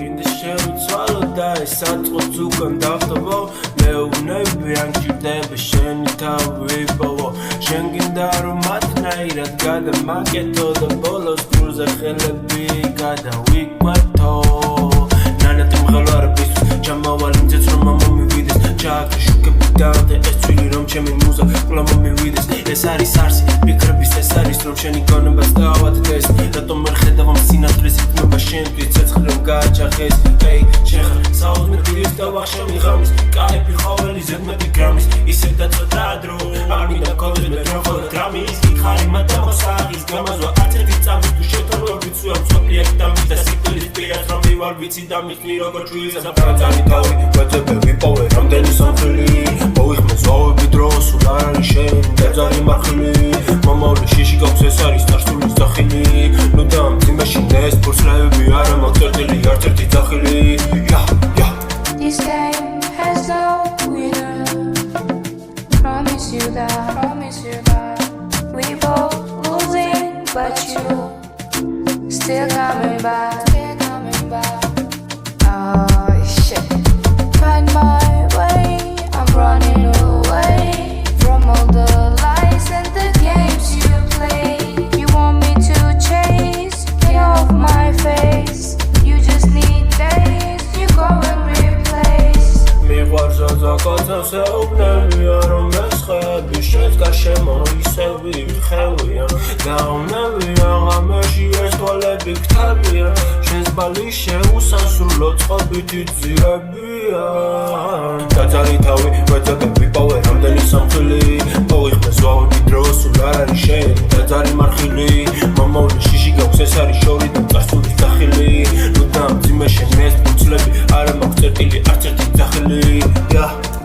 მინდა შევიცვალო და ეს საწყობს უკან დავტოვო მეუბნები ან ჭირდება შენი თავი ვიპოვო შენ გინდა რომ მათნაირად გადამაკეთო და ბოლოს გულზე ხელები გადავიკვეთო ნანატი მღელვარებისთვის ჩამავალ იმძეც რომ მომივიდეს ჩააქრე შუქები დავდე ეს წვილი რომ ჩემი მუზა კვლავ მომივიდეს ეს არის არსი ფიქრების ეს არის რომ შენი გონებას დავადდეს რატომ ვერ ხედავ ამ სინათლის რიტმება შენთვის ცეცხლი რომ გააჩახეს ეი შენ ხარ საოცმე დილის და ვახშამი ღამის კაიფი ყოველი ზედმეტი გრამის ისევ დაწოთა დრო არ მინდა გქონდეს მე ხოლმე დრამის ხარი მათამოსაღის გამაზვა არც ერთი წამის თუ შეთანხმება ვიცუა მსოფლიეთ დამის და სიკვდილის პირას რომ მივარ ვიცი და მიხნი როგორ ჩვილი საფრანგალი თავი ვეძებე ვიპოვე რამდენი სამხილი მოიხმე ზვავები დრო სულ არ არის შენ დაძალი მარხილი მომავლე შიში გაქვს ეს არის წარსულის ძახილი ნუ დამძიმეში ეს ფურცლები არა მოგწერტილი არც ერთი ძახილი This game has no winner. Promise you that we both losing, but you still coming back. Oh shit. Find my way, I'm running away from all the lies and the games you play. You want me to chase it off my face. You just need days, you go and replace. მიყვარსა კაცებს ეუბნებია რომ მესხები შენს გარშემო ისევ ვიხევია დაუნებია ღამეში ეს თვალები გთებია შენს ბალი შეუსასრულო წყობით იძიებია დაძალი თავი ვეძებე ვიპოვე რამდენი სამხილი მოიხმე ზვავები დრო სულ არ არის შენ დაძალი მარხილი მომავლე შიში გაქვს ეს არის შორი და წარსულის ძახილი ნუ დამძიმე შენ ეს ფურცლები არა მაქვს წერტილი არც ერთი ძახილი